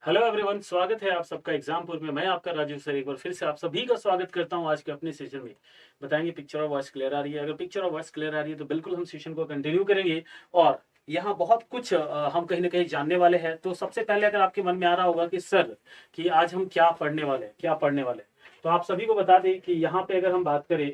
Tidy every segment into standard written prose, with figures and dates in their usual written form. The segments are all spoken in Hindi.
हेलो एवरीवन, स्वागत है आप सबका एग्जामपुर में। मैं आपका राजीव सर एक बार फिर से आप सभी का स्वागत करता हूं आज के अपने सेशन में। बताएंगे पिक्चर और वॉइस क्लियर आ रही है? अगर पिक्चर और वॉइस क्लियर आ रही है तो बिल्कुल हम सेशन को कंटिन्यू करेंगे और यहाँ बहुत कुछ हम कहीं ना कहीं जानने वाले हैं। तो सबसे पहले अगर आपके मन में आ रहा होगा कि सर कि आज हम क्या पढ़ने वाले हैं, क्या पढ़ने वाले हैं, तो आप सभी को बता दें कि यहाँ पे अगर हम बात करें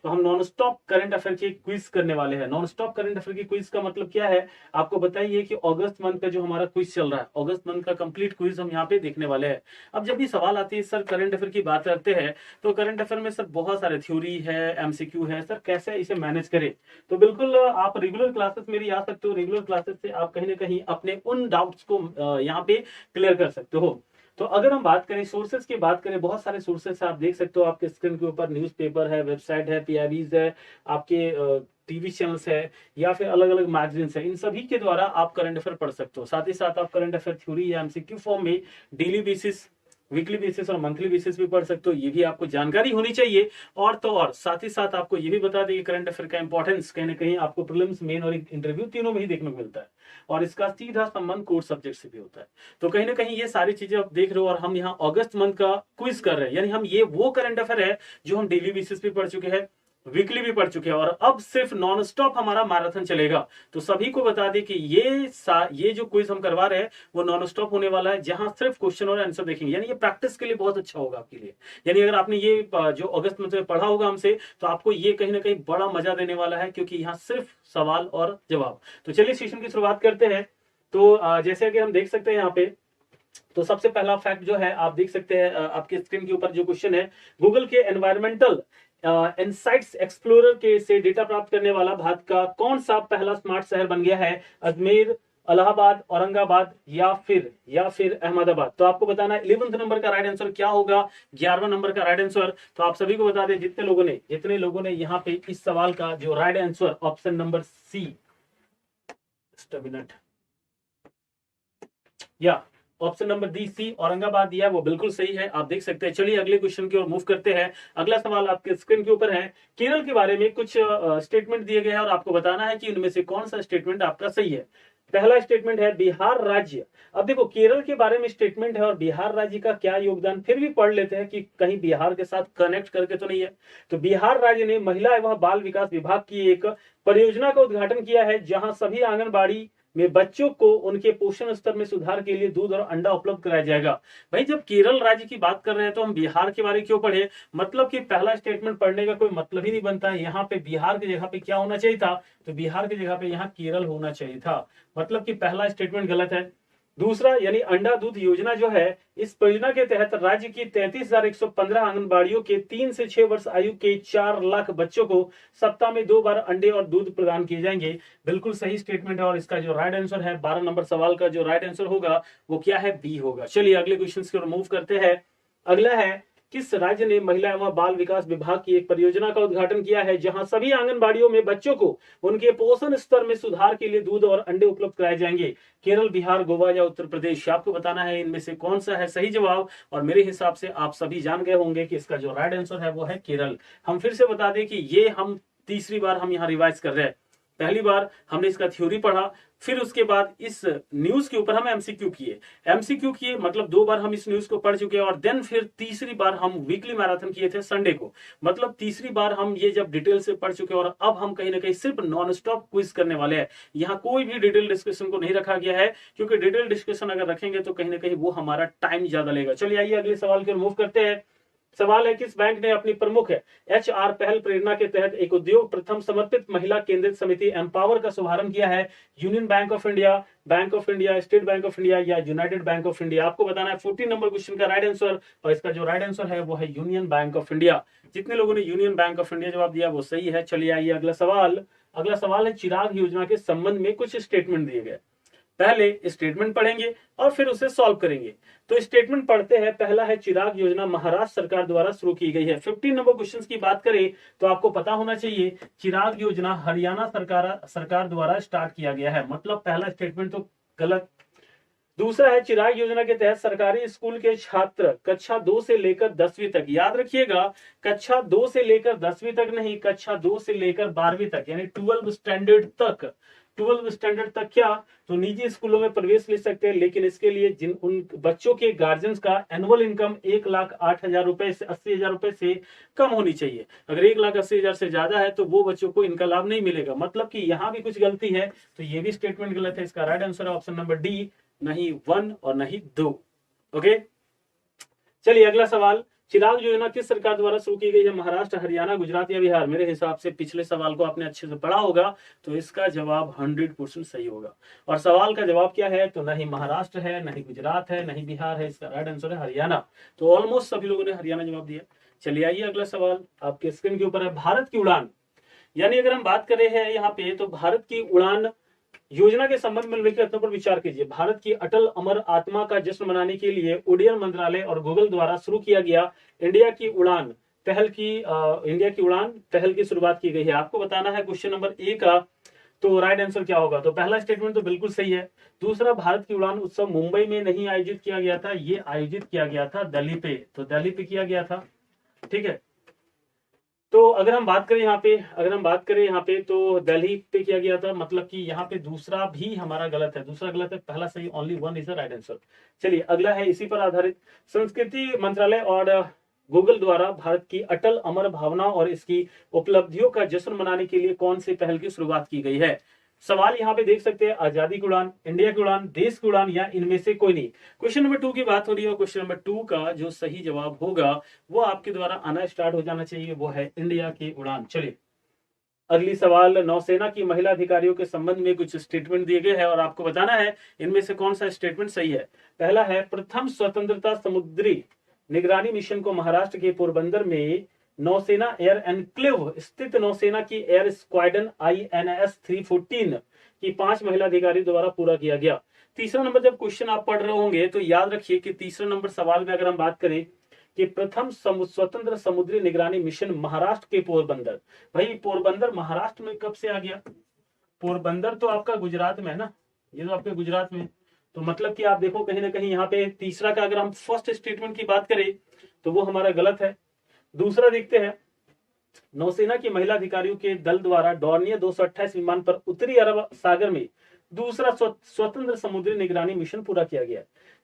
तो हम नॉन स्टॉप करंट अफेयर की क्विज करने वाले हैं। नॉन स्टॉप करंट अफेयर की क्विज का मतलब क्या है आपको बताइए कि अगस्त मंथ का जो हमारा क्विज चल रहा है, अगस्त मंथ का कंप्लीट क्विज हम यहाँ पे देखने वाले हैं। अब जब भी सवाल आती है सर करंट अफेयर की बात करते हैं तो करंट अफेयर में सर बहुत सारे थ्योरी है, एमसीक्यू है, सर कैसे इसे मैनेज करें। तो बिल्कुल आप रेगुलर क्लासेस मेरी आ सकते हो। रेगुलर क्लासेस से आप कहीं ना कहीं अपने उन डाउट्स को यहाँ पे क्लियर कर सकते हो। तो अगर हम बात करें सोर्सेज की बात करें, बहुत सारे सोर्सेज आप देख सकते हो आपके स्क्रीन के ऊपर। न्यूज़पेपर है, वेबसाइट है, पीआईबीज है, आपके टीवी चैनल्स है या फिर अलग अलग मैगजीन्स है। इन सभी के द्वारा आप करंट अफेयर पढ़ सकते हो। साथ ही साथ आप करंट अफेयर थ्योरी या एमसीक्यू फॉर्म में डेली बेसिस, वीकली बेसिस और मंथली बेसिस भी पढ़ सकते हो। ये भी आपको जानकारी होनी चाहिए। और तो और साथ ही साथ आपको ये भी बता दें कि करंट अफेयर का इंपॉर्टेंस कहीं ना कहीं आपको प्रीलिम्स, मेन और इंटरव्यू तीनों में ही देखने को मिलता है और इसका सीधा संबंध कोर सब्जेक्ट से भी होता है। तो कहीं ना कहीं ये सारी चीजें आप देख रहे हो और हम यहाँ अगस्त मंथ का क्विज कर रहे हैं, यानी हम ये वो करंट अफेयर है जो हम डेली बेसिस पे पढ़ चुके हैं, वीकली भी पढ़ चुके हैं और अब सिर्फ नॉन स्टॉप हमारा मैराथन चलेगा। तो सभी को बता दें कि ये जो क्विज हम करवा रहे हैं वो नॉन स्टॉप होने वाला है, जहां सिर्फ क्वेश्चन और आंसर देखेंगे। यानी ये प्रैक्टिस के लिए बहुत अच्छा होगा आपके लिए। यानी अगर आपने ये जो अगस्त में पढ़ा होगा हमसे तो आपको ये कहीं ना कहीं बड़ा मजा देने वाला है, क्योंकि यहाँ सिर्फ सवाल और जवाब। तो चलिए सेशन की शुरुआत करते हैं। तो जैसे कि हम देख सकते हैं यहाँ पे, तो सबसे पहला फैक्ट जो है आप देख सकते हैं आपके स्क्रीन के ऊपर जो क्वेश्चन है, गूगल के एनवायरमेंटल इनसाइट्स एक्सप्लोरर के से डेटा प्राप्त करने वाला भारत का कौन सा पहला स्मार्ट शहर बन गया है? अजमेर, इलाहाबाद, औरंगाबाद या फिर अहमदाबाद। तो आपको बताना है 11th नंबर का राइट आंसर क्या होगा, 11वां नंबर का राइट आंसर। तो आप सभी को बता दें जितने लोगों ने यहाँ पे इस सवाल का जो right answer option number C, या option number D C Aurangabad दिया है वो बिल्कुल सही है, आप देख सकते हैं। चलिए अगले क्वेश्चन की ओर मूव करते हैं। अगला सवाल आपके स्क्रीन के ऊपर है। केरल के बारे में कुछ स्टेटमेंट दिए गए हैं और आपको बताना है कि उनमें से कौन सा स्टेटमेंट आपका सही है। पहला स्टेटमेंट है बिहार राज्य। अब देखो केरल के बारे में स्टेटमेंट है और बिहार राज्य का क्या योगदान, फिर भी पढ़ लेते हैं कि कहीं बिहार के साथ कनेक्ट करके तो नहीं है। तो बिहार राज्य ने महिला एवं बाल विकास विभाग की एक परियोजना का उद्घाटन किया है, जहां सभी आंगनबाड़ी में बच्चों को उनके पोषण स्तर में सुधार के लिए दूध और अंडा उपलब्ध कराया जाएगा। भाई जब केरल राज्य की बात कर रहे हैं तो हम बिहार के बारे में क्यों पढ़े? मतलब कि पहला स्टेटमेंट पढ़ने का कोई मतलब ही नहीं बनता है। यहाँ पे बिहार की जगह पे क्या होना चाहिए था? तो बिहार की जगह पे यहाँ केरल होना चाहिए था। मतलब कि पहला स्टेटमेंट गलत है। दूसरा यानी अंडा दूध योजना जो है, इस परियोजना के तहत राज्य की 33,115 आंगनबाड़ियों के 3 से 6 वर्ष आयु के 4 लाख बच्चों को सप्ताह में 2 बार अंडे और दूध प्रदान किए जाएंगे। बिल्कुल सही स्टेटमेंट है और इसका जो राइट आंसर है 12 नंबर सवाल का जो राइट आंसर होगा वो क्या है? बी होगा। चलिए अगले क्वेश्चन की ओर मूव करते हैं। अगला है, किस राज्य ने महिला एवं बाल विकास विभाग की एक परियोजना का उद्घाटन किया है, जहां सभी आंगनबाड़ियों में बच्चों को उनके पोषण स्तर में सुधार के लिए दूध और अंडे उपलब्ध कराए जाएंगे? केरल, बिहार, गोवा या उत्तर प्रदेश? आपको बताना है इनमें से कौन सा है सही जवाब। और मेरे हिसाब से आप सभी जान गए होंगे कि इसका जो राइट आंसर है वो है केरल। हम फिर से बता दें कि ये हम तीसरी बार हम यहाँ रिवाइज कर रहे हैं। पहली बार हमने इसका थ्योरी पढ़ा, फिर उसके बाद इस न्यूज के ऊपर हम एमसीक्यू किए मतलब 2 बार हम इस न्यूज को पढ़ चुके हैं और देन फिर तीसरी बार हम वीकली मैराथन किए थे संडे को। मतलब तीसरी बार हम ये जब डिटेल से पढ़ चुके हैं और अब हम कहीं ना कहीं सिर्फ नॉन स्टॉप क्विज करने वाले हैं। यहाँ कोई भी डिटेल डिस्कशन को नहीं रखा गया है, क्योंकि डिटेल डिस्कशन अगर रखेंगे तो कहीं ना कहीं वो हमारा टाइम ज्यादा लेगा। चलिए आइए अगले सवाल की ओर मूव करते हैं। सवाल है, किस बैंक ने अपनी प्रमुख एचआर पहल प्रेरणा के तहत एक उद्योग प्रथम समर्पित महिला केंद्रित समिति एम्पावर का शुभारंभ किया है? Union bank of India, bank of India, state bank of India या यूनाइटेड बैंक ऑफ इंडिया? आपको बताना है 14 नंबर क्वेश्चन का राइट आंसर और इसका जो राइट आंसर है वो है यूनियन बैंक ऑफ इंडिया। जितने लोगों ने यूनियन बैंक ऑफ इंडिया जवाब दिया वो सही है। चलिए आइए अगला सवाल है, चिराग योजना के संबंध में कुछ स्टेटमेंट दिए गए। पहले स्टेटमेंट पढ़ेंगे और फिर उसे सॉल्व करेंगे। तो स्टेटमेंट पढ़ते हैं। पहला है, चिराग योजना महाराष्ट्र सरकार द्वारा शुरू की गई है। 15 नंबर क्वेश्चन की बात करें तो आपको पता होना चाहिए चिराग योजना हरियाणा सरकार द्वारा स्टार्ट किया गया है। मतलब पहला स्टेटमेंट तो गलत। दूसरा है, चिराग योजना के तहत सरकारी स्कूल के छात्र कक्षा 2 से लेकर 10वीं तक, याद रखिएगा कक्षा 2 से लेकर 10वीं तक नहीं, कक्षा 2 से लेकर 12वीं तक यानी 12 स्टैंडर्ड तक 12th स्टैंडर्ड तक क्या तो निजी स्कूलों में प्रवेश ले सकते हैं, लेकिन इसके लिए जिन उन बच्चों के गार्जियंस का एनुअल इनकम 1,08,000 रुपए से 80,000 रुपए से कम होनी चाहिए। अगर 1,80,000 से ज्यादा है तो वो बच्चों को इनका लाभ नहीं मिलेगा। मतलब कि यहाँ भी कुछ गलती है, तो ये भी स्टेटमेंट गलत है। इसका राइट आंसर है ऑप्शन नंबर डी, नहीं 1 और नहीं 2। ओके, चलिए अगला सवाल, चिराग योजना किस सरकार द्वारा शुरू की गई है? महाराष्ट्र, हरियाणा, गुजरात या बिहार? मेरे हिसाब से पिछले सवाल को आपने अच्छे से पढ़ा होगा, तो इसका जवाब 100% सही होगा। और सवाल का जवाब क्या है? तो नहीं महाराष्ट्र है, नहीं गुजरात है, नहीं बिहार है, इसका राइट आंसर है हरियाणा। तो ऑलमोस्ट सभी लोगों ने हरियाणा जवाब दिया। चलिए आइए अगला सवाल आपके स्क्रीन के ऊपर है, भारत की उड़ान, यानी अगर हम बात करें हैं यहाँ पे, तो भारत की उड़ान योजना के संबंध में निम्नलिखित तथ्यों पर विचार कीजिए। भारत की अटल अमर आत्मा का जश्न मनाने के लिए उड्डयन मंत्रालय और गूगल द्वारा शुरू किया गया इंडिया की उड़ान पहल की शुरुआत की गई है। आपको बताना है क्वेश्चन नंबर ए का तो राइट आंसर क्या होगा? तो पहला स्टेटमेंट तो बिल्कुल सही है। दूसरा, भारत की उड़ान उत्सव मुंबई में नहीं आयोजित किया गया था, ये आयोजित किया गया था दिल्ली पे, तो दिल्ली पे किया गया था। ठीक है, तो अगर हम बात करें यहाँ पे तो दिल्ली पे किया गया था, मतलब कि यहाँ पे दूसरा भी हमारा गलत है, दूसरा गलत है, पहला सही, only 1 is the right answer. चलिए अगला है इसी पर आधारित, संस्कृति मंत्रालय और गूगल द्वारा भारत की अटल अमर भावना और इसकी उपलब्धियों का जश्न मनाने के लिए कौन सी पहल की शुरुआत की गई है? सवाल यहाँ पे देख सकते हैं, आजादी की उड़ान, इंडिया की उड़ान, देश की उड़ान या इनमें से कोई नहीं। क्वेश्चन नंबर 2 की बात हो रही है और क्वेश्चन नंबर 2 का जो सही जवाब होगा वो आपके द्वारा आना स्टार्ट हो जाना चाहिए, वो है इंडिया की उड़ान। चलिए अगली सवाल, नौसेना की महिला अधिकारियों के संबंध में कुछ स्टेटमेंट दिए गए हैं और आपको बताना है इनमें से कौन सा स्टेटमेंट सही है। पहला है, प्रथम स्वतंत्रता समुद्री निगरानी मिशन को महाराष्ट्र के पोरबंदर में नौसेना एयर एनक्लेव स्थित नौसेना की एयर स्क्वाड्रन INS 314 की 5 महिला अधिकारी द्वारा पूरा किया गया। तीसरा नंबर, जब क्वेश्चन आप पढ़ रहे होंगे तो याद रखिए कि तीसरा नंबर सवाल में अगर हम बात करें कि प्रथम स्वतंत्र समुद्री निगरानी मिशन महाराष्ट्र के पोरबंदर, भाई पोरबंदर महाराष्ट्र में कब से आ गया? पोरबंदर तो आपका गुजरात में है ना, ये तो आपके गुजरात में, तो मतलब कि आप देखो कहीं ना कहीं यहाँ पे तीसरा का अगर हम फर्स्ट स्टेटमेंट की बात करें तो वो हमारा गलत है। दूसरा देखते हैं, नौसेना की महिला अधिकारियों के दल द्वारा डॉर्नियर 228 विमान पर उत्तरी अरब सागर में दूसरा स्वतंत्र समुद्री निगरानी मिशन पूरा किया गया।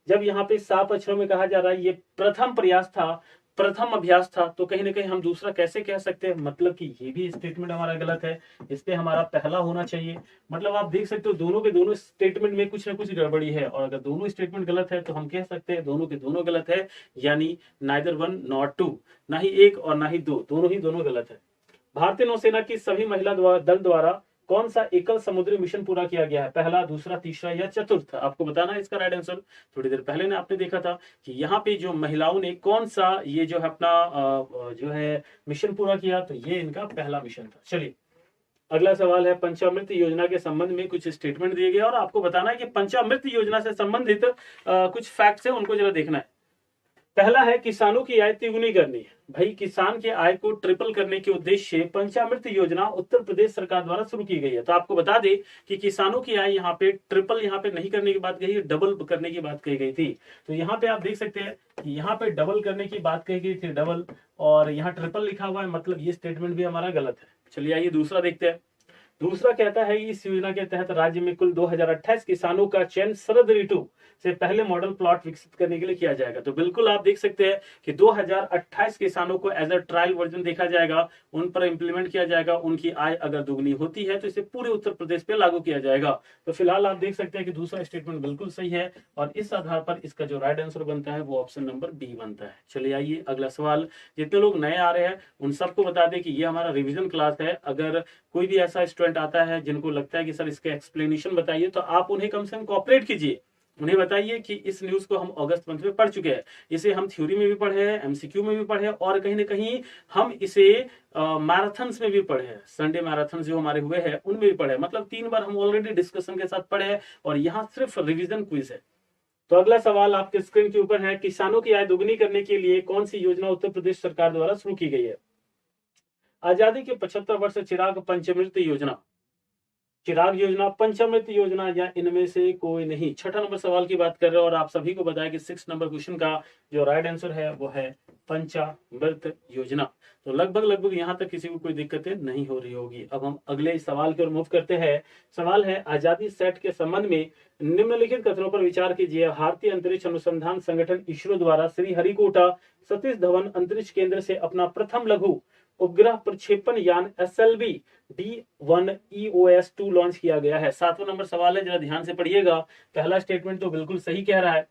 जब यहाँ पे साफ अक्षरों में कहा जा रहा है ये प्रथम प्रयास था, प्रथम अभ्यास था, तो कहीं ना कहीं हम दूसरा कैसे कह सकते हैं? मतलब कि ये भी स्टेटमेंट हमारा गलत है, इस पे हमारा पहला होना चाहिए। मतलब आप देख सकते हो दोनों के दोनों स्टेटमेंट में कुछ ना कुछ गड़बड़ी है, और अगर दोनों स्टेटमेंट गलत है तो हम कह सकते हैं दोनों के दोनों गलत है, यानी नाइदर 1 नॉट 2, ना ही 1 और ना ही 2, दोनों गलत है। भारतीय नौसेना की सभी महिला दल द्वारा कौन सा एकल समुद्री मिशन पूरा किया गया है? पहला, दूसरा, तीसरा या चतुर्थ? आपको बताना है इसका राइट आंसर। थोड़ी देर पहले ने आपने देखा था कि यहाँ पे जो महिलाओं ने कौन सा ये जो है अपना जो है मिशन पूरा किया, तो ये इनका पहला मिशन था। चलिए अगला सवाल है, पंचामृत योजना के संबंध में कुछ स्टेटमेंट दिए गए और आपको बताना है कि पंचामृत योजना से संबंधित कुछ फैक्ट्स है, उनको जरा देखना है। पहला है, किसानों की आय तिगुनी करनी। भाई किसान के आय को ट्रिपल करने के उद्देश्य से पंचामृत योजना उत्तर प्रदेश सरकार द्वारा शुरू की गई है। तो आपको बता दें कि किसानों की आय यहाँ पे ट्रिपल यहाँ पे नहीं करने की बात कही, डबल करने की बात कही गई थी। तो यहाँ पे आप देख सकते हैं कि यहाँ पे डबल करने की बात कही गई थी, डबल, और यहाँ ट्रिपल लिखा हुआ है, मतलब ये स्टेटमेंट भी हमारा गलत है। चलिए आइए दूसरा देखते हैं। दूसरा कहता है इस योजना के तहत राज्य में कुल 2028 किसानों का चयन शरद ऋतु से पहले मॉडल प्लॉट विकसित करने के लिए किया जाएगा। तो बिल्कुल आप देख सकते हैं कि 2028 किसानों को एज अ ट्रायल वर्जन देखा जाएगा, उन पर इंप्लीमेंट किया जाएगा। उनकी आय अगर दुगनी होती है तो इसे पूरे उत्तर प्रदेश पे लागू किया जाएगा। तो फिलहाल आप देख सकते हैं कि दूसरा स्टेटमेंट बिल्कुल सही है और इस आधार पर इसका जो राइट आंसर बनता है वो ऑप्शन नंबर बी बनता है। चलिए आइए अगला सवाल। जितने लोग नए आ रहे हैं उन सबको बता दें कि ये हमारा रिविजन क्लास है। अगर कोई भी ऐसा स्टूडेंट आता है जिनको लगता है कि सर इसके एक्सप्लेनेशन बताइए, तो आप उन्हें कम से कम कोऑपरेट कीजिए, उन्हें बताइए कि इस न्यूज को हम अगस्त मंथ में पढ़ चुके हैं, इसे हम थ्योरी में भी पढ़े हैं, एमसीक्यू में भी पढ़े हैं, और कहीं ना कहीं हम इसे मैराथन्स में भी पढ़े हैं, संडे मैराथन जो हमारे हुए हैं उनमें भी पढ़े हैं। मतलब 3 बार हम ऑलरेडी डिस्कशन के साथ पढ़े हैं और यहाँ सिर्फ रिविजन क्विज है। तो अगला सवाल आपके स्क्रीन के ऊपर है, किसानों की आय दोगुनी करने के लिए कौन सी योजना उत्तर प्रदेश सरकार द्वारा शुरू की गई है? आजादी के 75 वर्ष चिराग पंचामृत योजना, चिराग योजना, पंचामृत योजना या इनमें से कोई नहीं। छठा नंबर सवाल की बात कर रहे हो और आप सभी को बताया कि 6 नंबर क्वेश्चन का जो राइट आंसर है वो है पंचामृत योजना। तो लगभग लगभग यहां तक किसी को कोई दिक्कतें नहीं हो रही होगी। अब हम अगले सवाल की ओर मूव करते हैं। सवाल है आजादी सेट के संबंध में निम्नलिखित कथनों पर विचार कीजिए। भारतीय अंतरिक्ष अनुसंधान संगठन इसरो द्वारा श्रीहरिकोटा सतीश धवन अंतरिक्ष केंद्र से अपना प्रथम लघु उपग्रह प्रक्षेपण यान SLV D1 EOS-2 लॉन्च किया गया है। 7वां नंबर सवाल है, जरा ध्यान से पढ़िएगा। पहला स्टेटमेंट तो बिल्कुल सही कह रहा है।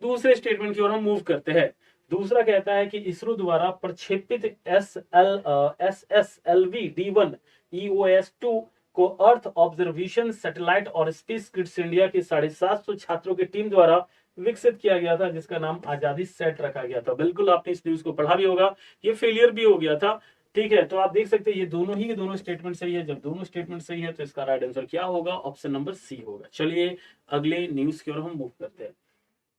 दूसरे स्टेटमेंट की ओर हम मूव करते हैं। दूसरा कहता है कि इसरो द्वारा प्रक्षेपित SSLV D1 EOS-2 को अर्थ ऑब्जर्वेशन सैटेलाइट और स्पेस किड्स इंडिया के 750 छात्रों की टीम द्वारा विकसित किया गया था, जिसका नाम आजादी सेट रखा गया था। बिल्कुल आपने इस न्यूज को पढ़ा भी होगा, ये फेलियर भी हो गया था। ठीक है, तो आप देख सकते हैं ये दोनों ही के दोनों स्टेटमेंट सही है। जब दोनों स्टेटमेंट सही है तो इसका राइट आंसर क्या होगा? ऑप्शन नंबर सी होगा। चलिए अगले न्यूज की ओर हम मूव करते हैं।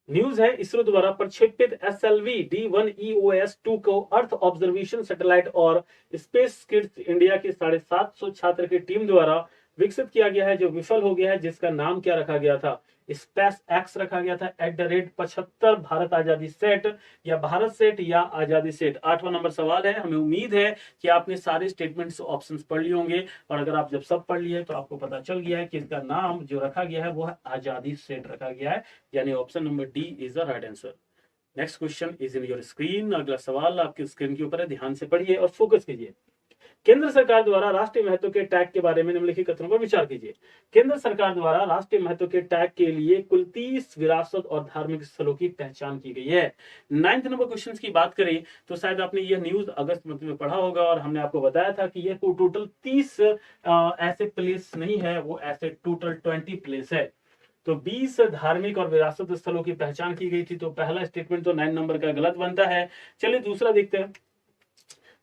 न्यूज है इसरो द्वारा प्रक्षेपित SLV D1 EOS-2 को अर्थ ऑब्जर्वेशन सैटेलाइट और स्पेस किड्स इंडिया के 750 छात्र की टीम द्वारा विकसित किया गया है, जो विफल हो गया है, जिसका नाम क्या रखा गया था? स्पेस एक्स रखा गया था। @75 भारत आजादी सेट या भारत सेट या आजादी सेट। 8वां नंबर सवाल है। हमें उम्मीद है कि आपने सारे स्टेटमेंट्स ऑप्शंस पढ़ लिए होंगे, और अगर आप जब सब पढ़ लिए तो आपको पता चल गया है कि इसका नाम जो रखा गया है वो है आजादी सेट रखा गया है, यानी option number D is the right answer. Next question is in your screen. अगला सवाल आपकी स्क्रीन के ऊपर है, ध्यान से पढ़िए और फोकस कीजिए। केंद्र सरकार द्वारा राष्ट्रीय महत्व के टैग के बारे में निम्नलिखित कथनों पर विचार कीजिए। केंद्र सरकार द्वारा राष्ट्रीय महत्व के टैग के लिए कुल 30 विरासत और धार्मिक स्थलों की पहचान की गई है। 9th नंबर क्वेश्चन की बात करें तो शायद आपने यह न्यूज अगस्त में पढ़ा होगा, और हमने आपको बताया था कि यह टोटल 30 ऐसे प्लेस नहीं है, वो ऐसे टोटल 20 प्लेस है। तो 20 धार्मिक और विरासत स्थलों की पहचान की गई थी। तो पहला स्टेटमेंट तो 9 नंबर का गलत बनता है। चलिए दूसरा देखते हैं।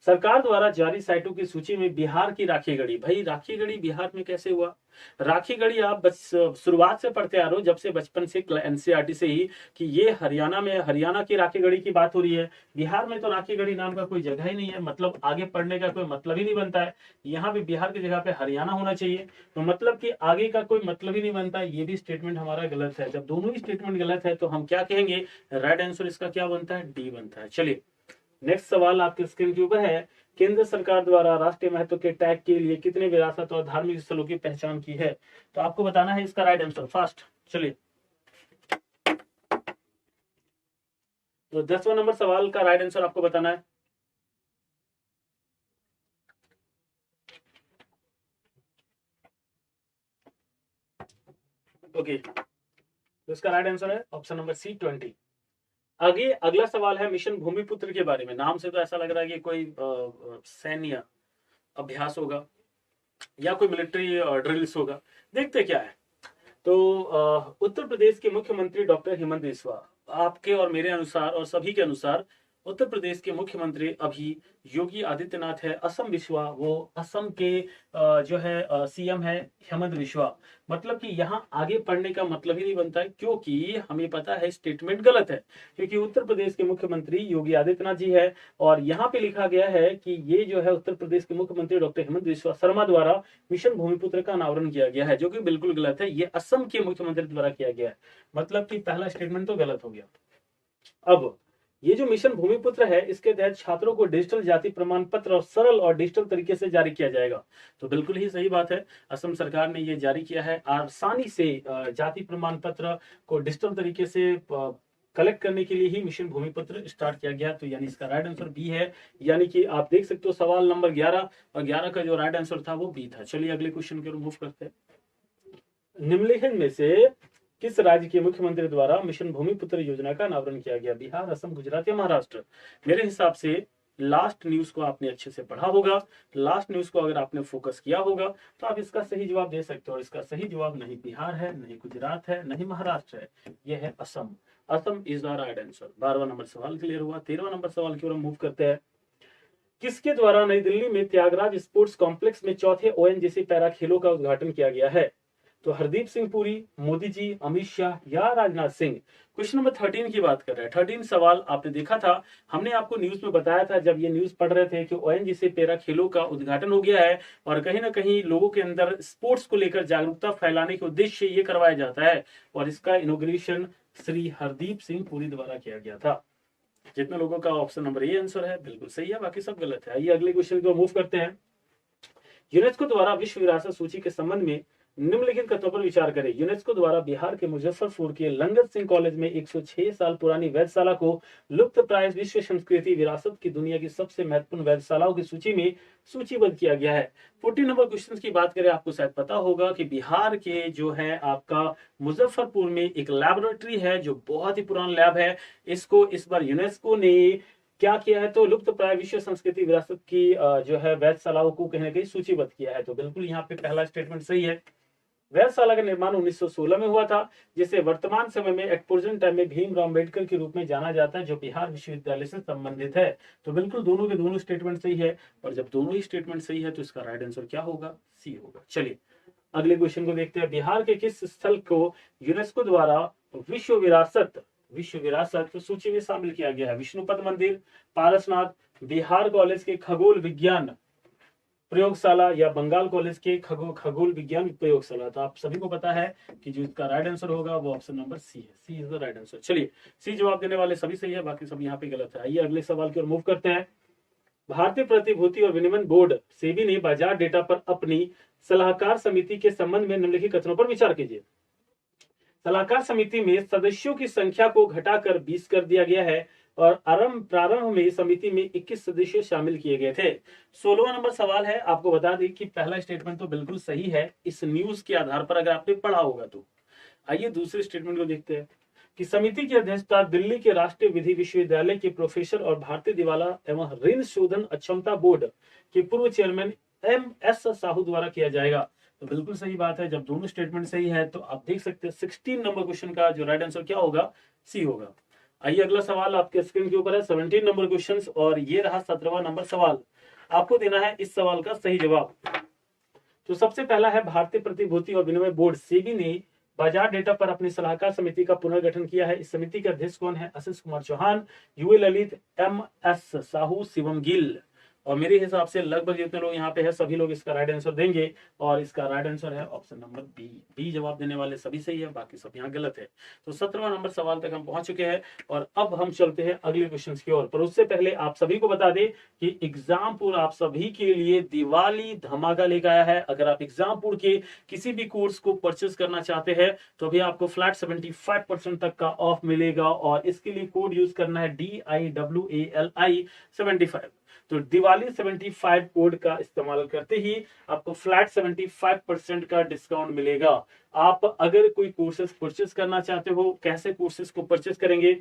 सरकार द्वारा जारी साइटों की सूची में बिहार की राखी गढ़ी। भाई राखी गढ़ी बिहार में कैसे हुआ? राखी गढ़ी आप शुरुआत से पढ़ते आ रहे हो, जब से बचपन से NCERT से ही, कि ये हरियाणा में, हरियाणा की राखी गढ़ी की बात हो रही है। बिहार में तो राखी गढ़ी नाम का कोई जगह ही नहीं है, मतलब आगे पढ़ने का कोई मतलब ही नहीं बनता है। यहाँ भी बिहार की जगह पे हरियाणा होना चाहिए, तो मतलब कि आगे का कोई मतलब ही नहीं बनता है। ये भी स्टेटमेंट हमारा गलत है। जब दोनों ही स्टेटमेंट गलत है तो हम क्या कहेंगे? राइट आंसर इसका क्या बनता है? डी बनता है। चलिए नेक्स्ट सवाल आपके स्क्रीन के ऊपर है। केंद्र सरकार द्वारा राष्ट्रीय महत्व के टैग के लिए कितने विरासत और धार्मिक स्थलों की पहचान की है? तो आपको बताना है इसका राइट आंसर फास्ट। चलिए, तो 10वां नंबर सवाल का राइट आंसर आपको बताना है। ओके, तो इसका राइट आंसर है ऑप्शन नंबर सी 20। आगे अगला सवाल है मिशन भूमिपुत्र के बारे में। नाम से तो ऐसा लग रहा है कि कोई सैन्य अभ्यास होगा या कोई मिलिट्री ड्रिल्स होगा। देखते क्या है। तो उत्तर प्रदेश के मुख्यमंत्री डॉक्टर हेमंत बिस्वा, आपके और मेरे अनुसार और सभी के अनुसार उत्तर प्रदेश के मुख्यमंत्री अभी योगी आदित्यनाथ है। असम बिस्वा, वो असम के जो है CM है हेमंत बिस्वा। मतलब कि यहाँ आगे पढ़ने का मतलब ही नहीं बनता है, क्योंकि हमें पता है स्टेटमेंट गलत है। क्योंकि उत्तर प्रदेश के मुख्यमंत्री योगी आदित्यनाथ जी है, और यहाँ पे लिखा गया है कि ये जो है उत्तर प्रदेश के मुख्यमंत्री डॉक्टर हेमंत बिस्वा शर्मा द्वारा मिशन भूमिपुत्र का अनावरण किया गया है, जो कि बिल्कुल गलत है। ये असम के मुख्यमंत्री द्वारा किया गया है। मतलब कि पहला स्टेटमेंट तो गलत हो गया। अब ये जो मिशन भूमिपुत्र है, इसके तहत छात्रों को डिजिटल जाति प्रमाण पत्र और सरल और डिजिटल तरीके से जारी किया जाएगा। तो बिल्कुल ही सही बात है, असम सरकार ने ये जारी किया है। आसानी से जाति प्रमाण पत्र को डिजिटल तरीके से कलेक्ट करने के लिए ही मिशन भूमिपुत्र स्टार्ट किया गया। तो यानी इसका राइट आंसर बी है। यानी कि आप देख सकते हो सवाल नंबर 11 और 11 का जो राइट आंसर था वो बी था। चलिए अगले क्वेश्चन की ओर मूव करते हैं। निम्नलिखित में से किस राज्य के मुख्यमंत्री द्वारा मिशन भूमिपुत्र योजना का अनावरण किया गया? बिहार, असम, गुजरात या महाराष्ट्र? मेरे हिसाब से लास्ट न्यूज को आपने अच्छे से पढ़ा होगा। लास्ट न्यूज को अगर आपने फोकस किया होगा तो आप इसका सही जवाब दे सकते हो। इसका सही जवाब नहीं बिहार है, नहीं गुजरात है, नहीं महाराष्ट्र है, यह है Assam. Assam is the right answer. 12वां नंबर सवाल क्लियर हुआ। 13वां नंबर सवाल की ओर मूव करते हैं। किसके द्वारा नई दिल्ली में त्यागराज स्पोर्ट्स कॉम्प्लेक्स में चौथे ONGC पैरा खेलों का उद्घाटन किया गया है? तो हरदीप सिंह पुरी, मोदी जी, अमित शाह या राजनाथ सिंह। क्वेश्चन नंबर 13 की बात कर रहे हैं। 13 सवाल आपने देखा था, हमने आपको न्यूज में बताया था जब ये न्यूज पढ़ रहे थे कि ओएनजीसी पैरा खेलों का उद्घाटन हो गया है और कहीं ना कहीं लोगों के अंदर स्पोर्ट्स को लेकर जागरूकता फैलाने के उद्देश्य से ये करवाया जाता है और इसका इनॉग्रेशन श्री हरदीप सिंह पुरी द्वारा किया गया था। जितने लोगों का ऑप्शन नंबर ए आंसर है बिल्कुल सही है, बाकी सब गलत है। आइए अगले क्वेश्चन को मूव करते हैं। यूनेस्को द्वारा विश्व विरासत सूची के संबंध में निम्नलिखित कथनों पर विचार करें। यूनेस्को द्वारा बिहार के मुजफ्फरपुर के लंगत सिंह कॉलेज में 106 साल पुरानी वेधशाला को लुप्त प्राय विश्व संस्कृति विरासत की दुनिया की सबसे महत्वपूर्ण वेधशालाओं की सूची में सूचीबद्ध किया गया है। 14 नंबर क्वेश्चन की बात करें, आपको शायद पता होगा कि बिहार के जो है आपका मुजफ्फरपुर में एक लैबोरेटरी है जो बहुत ही पुराना लैब है। इसको इस बार यूनेस्को ने क्या किया है, तो लुप्त प्राय विश्व संस्कृति विरासत की जो है वेधशालाओं को कहीं ना कहीं सूचीबद्ध किया है। तो बिल्कुल यहाँ पे पहला स्टेटमेंट सही है। वेधशाला का निर्माण 1916 में हुआ था, जिसे वर्तमान समय में एट प्रेजेंट टाइम में भीमराव अम्बेडकर के रूप में जाना जाता है, जो बिहार विश्वविद्यालय से संबंधित है। तो बिल्कुल दोनों के दोनों स्टेटमेंट सही है और जब दोनों ही स्टेटमेंट सही है तो इसका राइट आंसर क्या होगा, सी होगा। चलिए अगले क्वेश्चन को देखते हैं। बिहार के किस स्थल को यूनेस्को द्वारा विश्व विरासत सूची में शामिल किया गया है? विष्णुपद मंदिर, पारसनाथ, बिहार कॉलेज के खगोल विज्ञान प्रयोगशाला या बंगाल कॉलेज के खगोल विज्ञान प्रयोगशाला। तो आप सभी को पता है कि जो इसका राइट आंसर होगा वो ऑप्शन नंबर सी है। सी इज द राइट आंसर। चलिए सी जवाब देने वाले सभी सही है, बाकी सब यहाँ पे गलत है। आइए अगले सवाल की ओर मूव करते हैं। भारतीय प्रतिभूति और विनिमय बोर्ड सेबी ने बाजार डेटा पर अपनी सलाहकार समिति के संबंध में निम्नलिखित कथनों पर विचार कीजिए। सलाहकार समिति में सदस्यों की संख्या को घटाकर 20 कर दिया गया है और प्रारंभ में समिति में 21 सदस्य शामिल किए गए थे। 16वां नंबर सवाल है, आपको बता दें कि पहला स्टेटमेंट तो बिल्कुल सही है इस न्यूज के आधार पर अगर आपने पढ़ा होगा तो। आइए दूसरे स्टेटमेंट को देखते हैं कि समिति की अध्यक्षता दिल्ली के राष्ट्रीय विधि विश्वविद्यालय के प्रोफेसर और भारतीय दिवाला एवं ऋण शोधन अक्षमता बोर्ड के पूर्व चेयरमैन MS साहू द्वारा किया जाएगा। तो बिल्कुल सही बात है, जब दोनों स्टेटमेंट सही है तो आप देख सकते हैं 16 नंबर क्वेश्चन का जो राइट आंसर क्या होगा, सी होगा। आइए अगला सवाल आपके स्क्रीन के ऊपर है 17 नंबर क्वेश्चन और ये रहा 17वां नंबर सवाल। आपको देना है इस सवाल का सही जवाब। तो सबसे पहला है, भारतीय प्रतिभूति और विनिमय बोर्ड सेबी ने बाजार डेटा पर अपनी सलाहकार समिति का पुनर्गठन किया है। इस समिति के अध्यक्ष कौन है? Ashish Kumar Chauhan, UA Lalit, MS Sahu, Shivam Gill. और मेरे हिसाब से लगभग जितने लोग यहाँ पे है सभी लोग इसका राइट आंसर देंगे और इसका राइट आंसर है ऑप्शन नंबर बी। बी जवाब देने वाले सभी सही है, बाकी सब यहाँ गलत है। तो 17वां नंबर सवाल तक हम पहुंच चुके हैं और अब हम चलते हैं अगले क्वेश्चन की ओर। पर उससे पहले आप सभी को बता दें कि एग्जामपुर आप सभी के लिए दिवाली धमाका लेकर आया है। अगर आप एग्जामपुर के किसी भी कोर्स को परचेज करना चाहते हैं तो अभी आपको फ्लैट 75% तक का ऑफ मिलेगा और इसके लिए कोड यूज करना है DIWALI 75। तो दिवाली 75 कोड का इस्तेमाल करते ही आपको फ्लैट 75% का डिस्काउंट मिलेगा। आप अगर कोई कोर्सेज परचेस करना चाहते हो, कैसे कोर्सेज को परचेस करेंगे?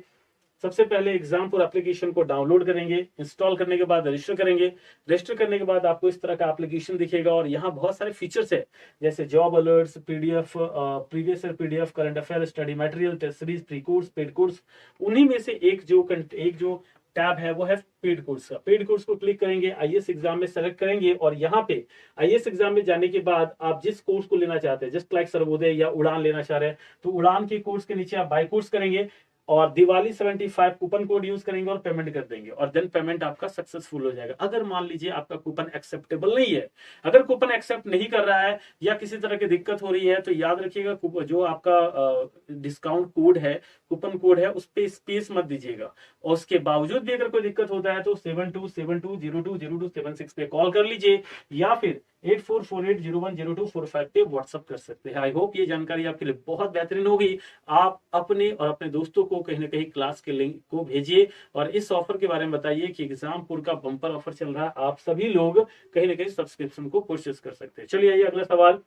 सबसे पहले एग्जामपुर एप्लीकेशन को डाउनलोड करेंगे, इंस्टॉल करने के बाद रजिस्टर करेंगे। रजिस्टर करने के बाद आपको इस तरह का एप्लीकेशन दिखेगा और यहाँ बहुत सारे फीचर्स है जैसे job alerts, PDF, previous year PDF, current affair, study material, test series, pre course, paid course. उन्हीं में से एक जो टैब है वो है पेड कोर्स का। पेड कोर्स को क्लिक करेंगे, IAS एग्जाम में सेलेक्ट करेंगे और यहाँ पे IAS एग्जाम में जाने के बाद आप जिस कोर्स को लेना चाहते हैं, जस्ट लाइक सर्वोदय या उड़ान लेना चाह रहे हैं, तो उड़ान के कोर्स के नीचे आप बाय कोर्स करेंगे और दिवाली 75 कूपन कोड यूज करेंगे और पेमेंट कर देंगे और देन पेमेंट आपका सक्सेसफुल हो जाएगा। अगर मान लीजिए आपका कूपन एक्सेप्टेबल नहीं है, अगर कूपन एक्सेप्ट नहीं कर रहा है या किसी तरह की दिक्कत हो रही है तो याद रखिएगा जो आपका डिस्काउंट कोड है, कूपन कोड है, उस पर स्पेस मत दीजिएगा। और उसके बावजूद भी अगर कोई दिक्कत होता है तो 7272020276 पे कॉल कर लीजिए या फिर 8448010245 पे व्हाट्सअप कर सकते हैं। आई होप ये जानकारी आपके लिए बहुत बेहतरीन होगी। आप अपने और अपने दोस्तों को कहीं ना कहीं क्लास के लिंक को भेजिए और इस ऑफर के बारे में बताइए कि एग्जामपुर का बम्पर ऑफर चल रहा है, आप सभी लोग कहीं ना कहीं सब्सक्रिप्शन को परचेस कर सकते हैं। चलिए आइए अगला सवाल।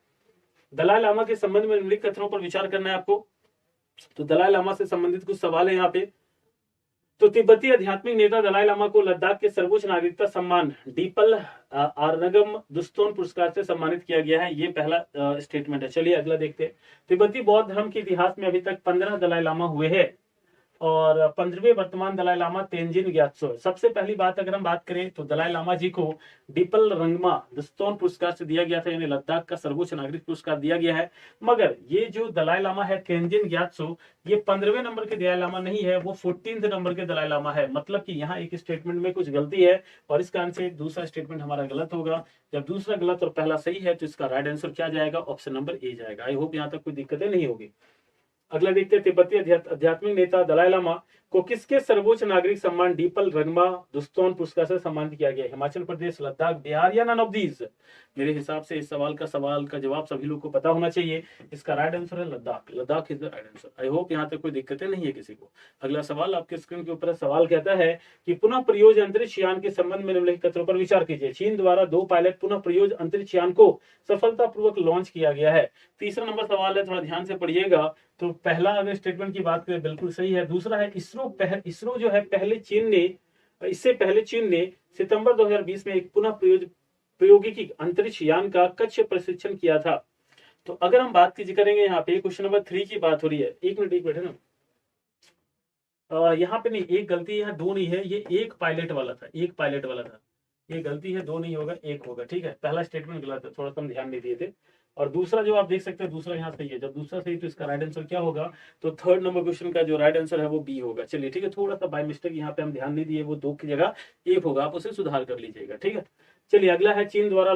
दलाई लामा के संबंध में निम्नलिखित कथनों पर विचार करना है आपको। तो दलाई लामा से संबंधित कुछ सवाल है यहाँ पे। तो तिब्बती आध्यात्मिक नेता दलाई लामा को लद्दाख के सर्वोच्च नागरिकता सम्मान डीपल आरनगम दुस्तोन पुरस्कार से सम्मानित किया गया है। ये पहला स्टेटमेंट है। चलिए अगला देखते हैं। तिब्बती बौद्ध धर्म के इतिहास में अभी तक 15 दलाई लामा हुए हैं और 15वें वर्तमान दलाई लामा तेंजिन ग्यात्सो। सबसे पहली बात अगर हम बात करें तो दलाई लामा जी को डिपल रंगमा दस्तौन पुरस्कार से दिया गया था, यानी लद्दाख का सर्वोच्च नागरिक पुरस्कार दिया गया है। मगर ये जो दलाई लामा है तेंजिन ग्यात्सो, ये 15वें नंबर के दलाई लामा नहीं है, वो 14th नंबर के दलाई लामा है। मतलब कि यहाँ एक स्टेटमेंट में कुछ गलती है और इस कारण से दूसरा स्टेटमेंट हमारा गलत होगा। जब दूसरा गलत और पहला सही है तो इसका राइट आंसर क्या जाएगा, ऑप्शन नंबर ए जाएगा। आई होप यहाँ तक कोई दिक्कतें नहीं होगी। अगला देखते हैं, तिब्बती आध्यात्मिक नेता दलाई लामा को किसके सर्वोच्च नागरिक सम्मान डीपल रंगमा दुस्तौन पुरस्कार से सम्मानित किया गया? हिमाचल प्रदेश, लद्दाख, बिहार या नन ऑफ दीज? मेरे हिसाब से इस सवाल का जवाब सभी लोग को पता होना चाहिए। इसका राइट आंसर है Ladakh. Ladakh is the right answer. I hope यहाँ तक कोई दिक्कतें नहीं है किसी को। अगला सवाल आपके स्क्रीन के ऊपर सवाल कहता है कि पुनः प्रयोज अंतरिक्ष यान के संबंध में निम्नलिखित कथनों पर विचार कीजिए। चीन द्वारा 2 पायलट पुनः प्रयोज अंतरिक्ष यान को सफलतापूर्वक लॉन्च किया गया है। तीसरा नंबर सवाल है, थोड़ा ध्यान से पढ़िएगा। तो पहला अगर स्टेटमेंट की बात करें बिल्कुल सही है। दूसरा है इसरो जो है इससे पहले चीन ने सितंबर 2020 में एक पुनः प्रायोगिक अंतरिक्ष यान का कक्ष प्रशिक्षण किया था। तो अगर हम बात करेंगे यहाँ पे क्वेश्चन नंबर 3 की बात हो रही है। एक मिनट है ना, यहाँ पे नहीं, एक गलती यहाँ 2 नहीं है, ये एक पायलट वाला था, ये गलती है, 2 नहीं होगा, 1 होगा। ठीक है, पहला स्टेटमेंट गलत है, थोड़ा सा हम ध्यान नहीं दिए थे। और दूसरा जो आप देख सकते हैं, दूसरा यहाँ सही है। जब दूसरा सही तो इसका राइट आंसर क्या होगा? तो थर्ड नंबर क्वेश्चन का जो राइट आंसर है वो बी होगा। चलिए ठीक है, थोड़ा सा बाय मिस्टेक यहाँ पे हम ध्यान नहीं दिए, वो 2 की जगह 1 होगा, आप उसे सुधार कर लीजिएगा। ठीक है, चलिए अगला है, चीन द्वारा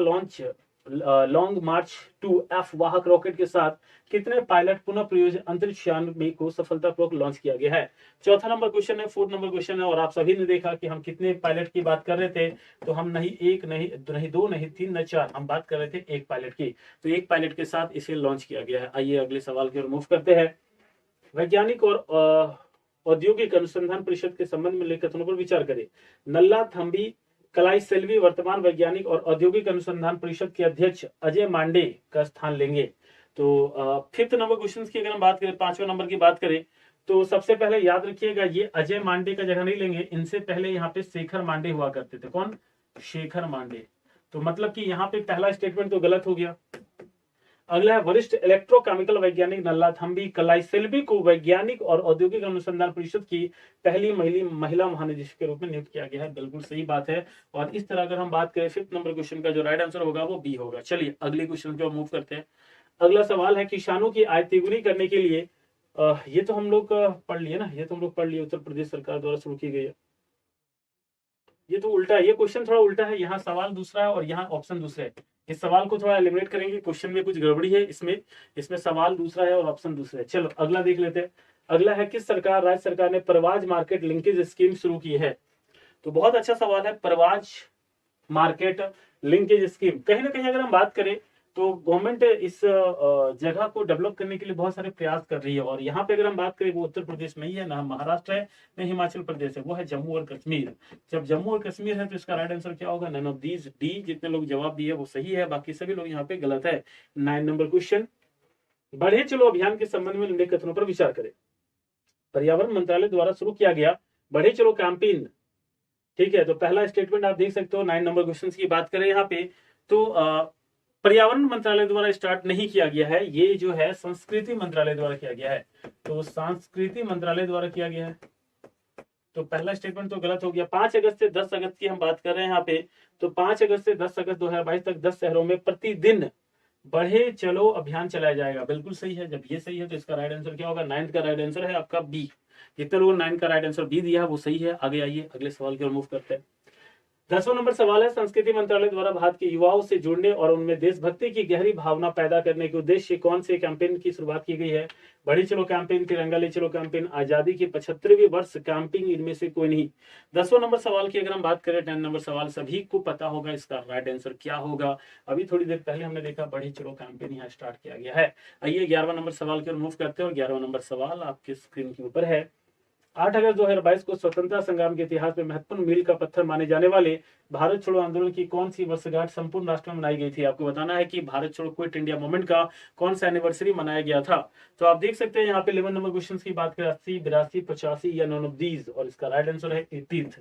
लॉन्ग मार्च 2F वाहक रॉकेट के साथ कितने पायलट पुनः प्रयोज्य अंतरिक्ष यान में को सफलतापूर्वक लॉन्च किया गया है? चौथा नंबर क्वेश्चन है, 4th नंबर क्वेश्चन है। और आप सभी ने देखा कि हम कितने पायलट की बात कर रहे थे, तो हम नहीं 1 नहीं 2 नहीं 3 नहीं 4, हम बात कर रहे थे 1 पायलट की। तो 1 पायलट के साथ इसे लॉन्च किया गया है। आइए अगले सवाल की ओर मूव करते हैं। वैज्ञानिक और औद्योगिक अनुसंधान परिषद के संबंध में लिखित कथनों पर विचार करें। नल्ला थम्बी कलाईसेल्वी वर्तमान वैज्ञानिक और औद्योगिक अनुसंधान परिषद के अध्यक्ष अजय मांडे का स्थान लेंगे। तो 5th नंबर क्वेश्चन की अगर हम बात करें, 5वें नंबर की बात करें, तो सबसे पहले याद रखिएगा ये अजय मांडे का जगह नहीं लेंगे। इनसे पहले यहाँ पे शेखर मांडे हुआ करते थे। कौन? शेखर मांडे। तो मतलब कि यहाँ पे पहला स्टेटमेंट तो गलत हो गया। अगला है, वरिष्ठ इलेक्ट्रोकेमिकल वैज्ञानिक नल्ला थम्बी कलाईसेल्वी को वैज्ञानिक और औद्योगिक अनुसंधान परिषद की पहली महिला महानिदेशक के रूप में नियुक्त किया गया है। बिल्कुल सही बात है। और इस तरह अगर हम बात करें, 5th नंबर क्वेश्चन का जो राइट आंसर होगा वो बी होगा। चलिए अगले क्वेश्चन पे मूव करते हैं। अगला सवाल है, किसानों की आय तिगुनी करने के लिए ये तो हम लोग पढ़ लिए ना, उत्तर प्रदेश सरकार द्वारा शुरू की गई है। ये तो उल्टा है, ये क्वेश्चन थोड़ा उल्टा है। यहाँ सवाल दूसरा है और यहाँ ऑप्शन दूसरा है। इस सवाल को थोड़ा एलिमिनेट करेंगे, क्वेश्चन में कुछ गड़बड़ी है। इसमें सवाल दूसरा है और ऑप्शन दूसरा है। चलो अगला देख लेते हैं। अगला है, किस राज्य सरकार ने परवाज मार्केट लिंकेज स्कीम शुरू की है? तो बहुत अच्छा सवाल है, परवाज मार्केट लिंकेज स्कीम। कहीं ना कहीं अगर हम बात करें तो गवर्नमेंट इस जगह को डेवलप करने के लिए बहुत सारे प्रयास कर रही है। और यहाँ पे अगर हम बात करें, वो उत्तर प्रदेश में ही है, ना महाराष्ट्र है ना हिमाचल प्रदेश है, वो है जम्मू और कश्मीर। जब जम्मू और कश्मीर है तो इसका राइट आंसर क्या होगा? None of these. डी। जितने लोग जवाब दिए वो सही है, बाकी सभी लोग यहाँ पे गलत है। 9 नंबर क्वेश्चन, बढ़े चलो अभियान के संबंध में निम्नलिखित कथनों पर विचार करें। पर्यावरण मंत्रालय द्वारा शुरू किया गया बढ़े चलो कैंपेन। ठीक है, तो पहला स्टेटमेंट आप देख सकते हो। 9 नंबर क्वेश्चन की बात करें यहाँ पे, तो पर्यावरण मंत्रालय द्वारा स्टार्ट नहीं किया गया है, ये जो है संस्कृति मंत्रालय द्वारा किया गया है। तो संस्कृति मंत्रालय द्वारा किया गया है, तो पहला स्टेटमेंट तो गलत हो गया। 5 अगस्त से 10 अगस्त की हम बात कर रहे हैं यहाँ पे, तो 5 अगस्त से 10 अगस्त 2022 तक 10 शहरों में प्रतिदिन बढ़े चलो अभियान चलाया जाएगा। बिल्कुल सही है। जब ये सही है तो इसका राइट आंसर क्या होगा? 9th का राइट आंसर है आपका बी। जितने लोगों ने 9 का राइट आंसर बी दिया है वो सही है। आगे आइए अगले सवाल की ओर मूव करते हैं। 10वां नंबर सवाल है, संस्कृति मंत्रालय द्वारा भारत के युवाओं से जुड़ने और उनमें देशभक्ति की गहरी भावना पैदा करने के उद्देश्य से कौन से कैंपेन की शुरुआत की गई है? बढ़ी चलो कैंपेन, तिरंगा ले चलो कैंपेन, आजादी की 75वीं वर्ष कैंपिंग, इनमें से कोई नहीं। 10वां नंबर सवाल की अगर हम बात करें, 10 नंबर सवाल सभी को पता होगा, इसका राइट आंसर क्या होगा? अभी थोड़ी देर पहले हमने देखा बढ़ी चलो कैंपेन यहाँ स्टार्ट किया गया है। आइए 11वां नंबर सवाल की ओर मूव करते हैं और 11वां नंबर सवाल आपके स्क्रीन के ऊपर है। 8 अगस्त 2022 को स्वतंत्रता संग्राम के इतिहास में महत्वपूर्ण मील का पत्थर माने जाने वाले भारत छोड़ो आंदोलन की कौन सी वर्षगांठ संपूर्ण राष्ट्र में मनाई गई थी? आपको बताना है कि भारत छोड़ो क्विट इंडिया मूवमेंट का कौन सा एनिवर्सरी मनाया गया था। तो आप देख सकते हैं यहाँ पे 11 नंबर क्वेश्चन की बात करें, 80, 82, 85 या नॉन ऑफ दीज, और इसका राइट आंसर है 80th।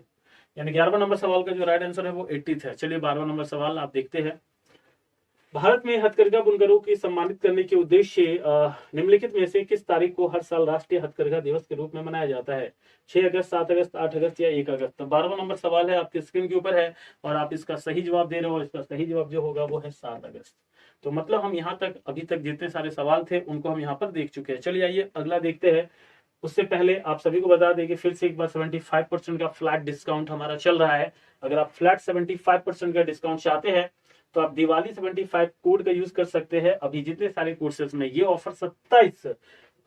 यानी 11वां नंबर सवाल का जो राइट आंसर है वो 80th है। चलिए 12वां नंबर सवाल आप देखते हैं। भारत में हथकरघा बुनकरों की सम्मानित करने के उद्देश्य निम्नलिखित में से किस तारीख को हर साल राष्ट्रीय हथकरघा दिवस के रूप में मनाया जाता है? 6 अगस्त, 7 अगस्त, 8 अगस्त या 1 अगस्त? तो 12वां नंबर सवाल है, आपकी स्क्रीन के ऊपर है और आप इसका सही जवाब दे रहे हो। इसका सही जवाब जो होगा वो है 7 अगस्त। तो मतलब हम यहाँ तक अभी तक जितने सारे सवाल थे उनको हम यहाँ पर देख चुके हैं। चलिए आइए अगला देखते हैं। उससे पहले आप सभी को बता दें कि फिर से एक बार 75% का फ्लैट डिस्काउंट हमारा चल रहा है। अगर आप फ्लैट 75% का डिस्काउंट चाहते हैं तो आप दिवाली 75 कोड का यूज कर सकते हैं। अभी जितने सारे कोर्सेज में ये ऑफर 27